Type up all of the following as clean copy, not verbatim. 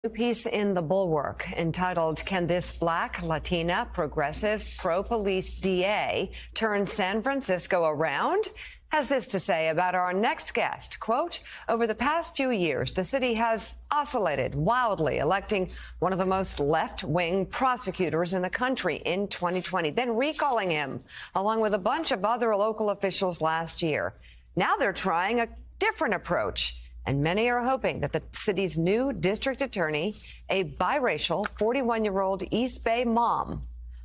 New piece in The Bulwark entitled, "Can This Black, Latina, Progressive, Pro-Police DA Turn San Francisco Around?" has this to say about our next guest. Quote, "Over the past few years, the city has oscillated wildly, electing one of the most left-wing prosecutors in the country in 2020, then recalling him, along with a bunch of other local officials last year. Now they're trying a different approach. And many are hoping that the city's new district attorney, a biracial 41-year-old East Bay mom,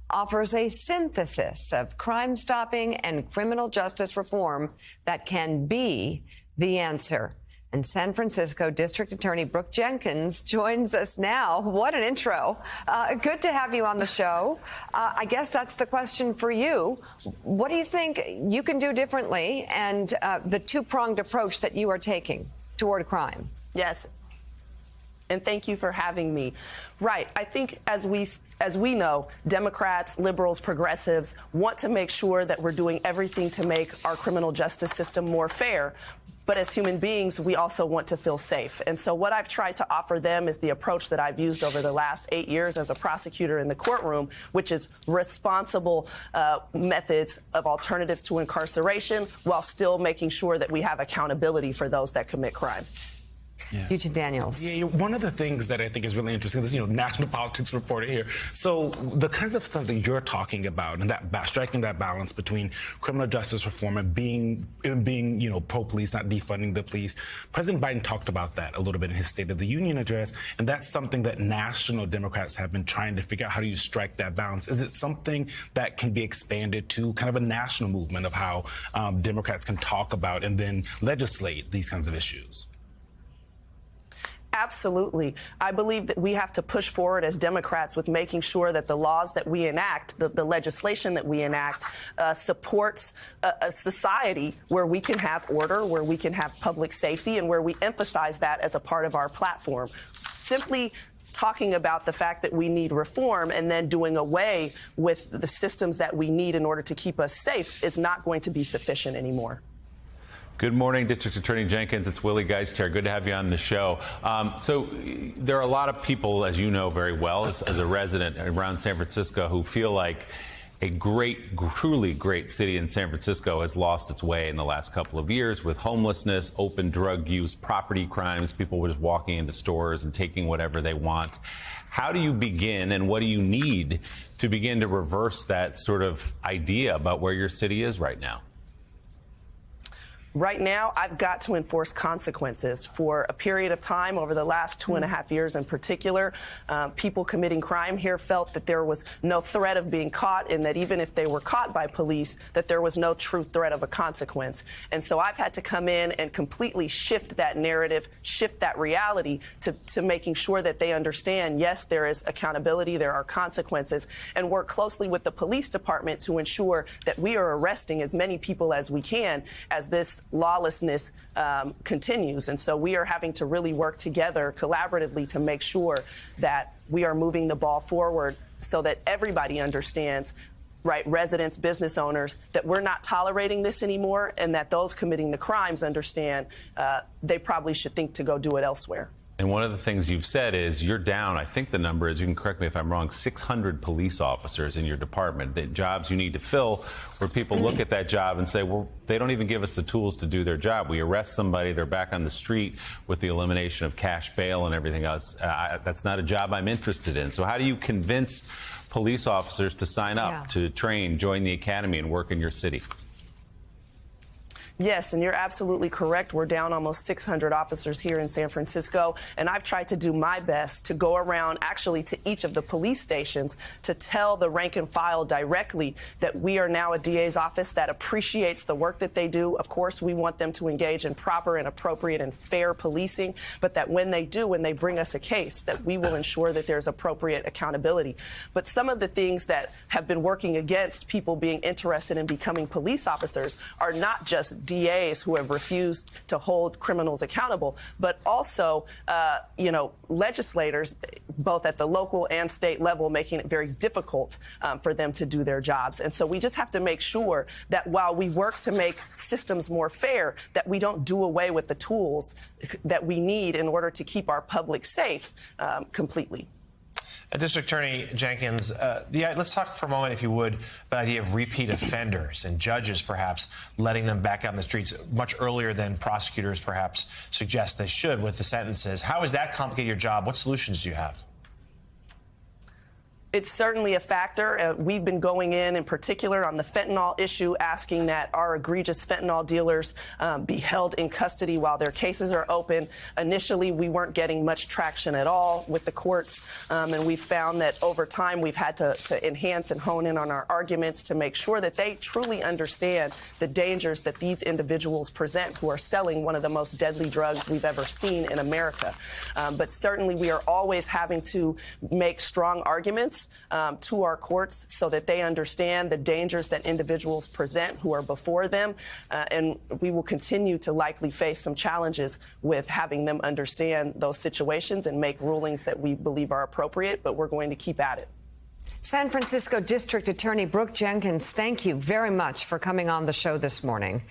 offers a synthesis of crime stopping and criminal justice reform that can be the answer." And San Francisco District Attorney Brooke Jenkins joins us now. What an intro. Good to have you on the show. I guess that's the question for you. What do you think you can do differently, and the two-pronged approach that you are taking toward crime? Yes. And thank you for having me. Right. I think as we know, Democrats, liberals, progressives want to make sure that we're doing everything to make our criminal justice system more fair. But as human beings, we also want to feel safe. And so what I've tried to offer them is the approach that I've used over the last 8 years as a prosecutor in the courtroom, which is responsible methods of alternatives to incarceration while still making sure that we have accountability for those that commit crime. Yeah. Eugene Daniels. Yeah, one of the things that I think is really interesting is, national politics reporter here. So the kinds of stuff that you're talking about and that striking that balance between criminal justice reform and being pro-police, not defunding the police. President Biden talked about that a little bit in his State of the Union address, and that's something that national Democrats have been trying to figure out. How do you strike that balance? Is it something that can be expanded to kind of a national movement of how Democrats can talk about and then legislate these kinds of issues? Absolutely. I believe that we have to push forward as Democrats with making sure that the laws that we enact, the legislation that we enact, supports a society where we can have order, where we can have public safety, and where we emphasize that as a part of our platform. Simply talking about the fact that we need reform and then doing away with the systems that we need in order to keep us safe is not going to be sufficient anymore. Good morning, District Attorney Jenkins. It's Willie Geist here. Good to have you on the show. So there are a lot of people, as you know very well, as a resident around San Francisco, who feel like a truly great city in San Francisco has lost its way in the last couple of years with homelessness, open drug use, property crimes, people were just walking into stores and taking whatever they want. How do you begin, and what do you need to begin to reverse that sort of idea about where your city is right now? Right now, I've got to enforce consequences. For a period of time, over the last 2.5 years in particular, people committing crime here felt that there was no threat of being caught, and that even if they were caught by police, that there was no true threat of a consequence. And so I've had to come in and completely shift that narrative, shift that reality to making sure that they understand, yes, there is accountability, there are consequences, and work closely with the police department to ensure that we are arresting as many people as we can as this lawlessness continues. And so we are having to really work together collaboratively to make sure that we are moving the ball forward so that everybody understands, right, residents, business owners, that we're not tolerating this anymore, and that those committing the crimes understand they probably should think to go do it elsewhere. And one of the things you've said is you're down, I think the number is, you can correct me if I'm wrong, 600 police officers in your department, the jobs you need to fill, where people look at that job and say, well, they don't even give us the tools to do their job. We arrest somebody, they're back on the street with the elimination of cash bail and everything else. That's not a job I'm interested in. So how do you convince police officers to sign up, to train, join the academy, and work in your city? Yes, and you're absolutely correct. We're down almost 600 officers here in San Francisco, and I've tried to do my best to go around actually to each of the police stations to tell the rank and file directly that we are now a DA's office that appreciates the work that they do. Of course, we want them to engage in proper and appropriate and fair policing, but that when they do, when they bring us a case, that we will ensure that there's appropriate accountability. But some of the things that have been working against people being interested in becoming police officers are not just DAs who have refused to hold criminals accountable, but also, legislators, both at the local and state level, making it very difficult for them to do their jobs. And so we just have to make sure that while we work to make systems more fair, that we don't do away with the tools that we need in order to keep our public safe completely. District Attorney Jenkins, let's talk for a moment, if you would, about the idea of repeat offenders and judges perhaps letting them back out on the streets much earlier than prosecutors perhaps suggest they should with the sentences. How does that complicate your job? What solutions do you have? It's certainly a factor. We've been going in particular on the fentanyl issue, asking that our egregious fentanyl dealers be held in custody while their cases are open. Initially, we weren't getting much traction at all with the courts, and we found that over time we've had to enhance and hone in on our arguments to make sure that they truly understand the dangers that these individuals present who are selling one of the most deadly drugs we've ever seen in America. But certainly we are always having to make strong arguments to our courts so that they understand the dangers that individuals present who are before them. And we will continue to likely face some challenges with having them understand those situations and make rulings that we believe are appropriate, but we're going to keep at it. San Francisco District Attorney Brooke Jenkins, thank you very much for coming on the show this morning.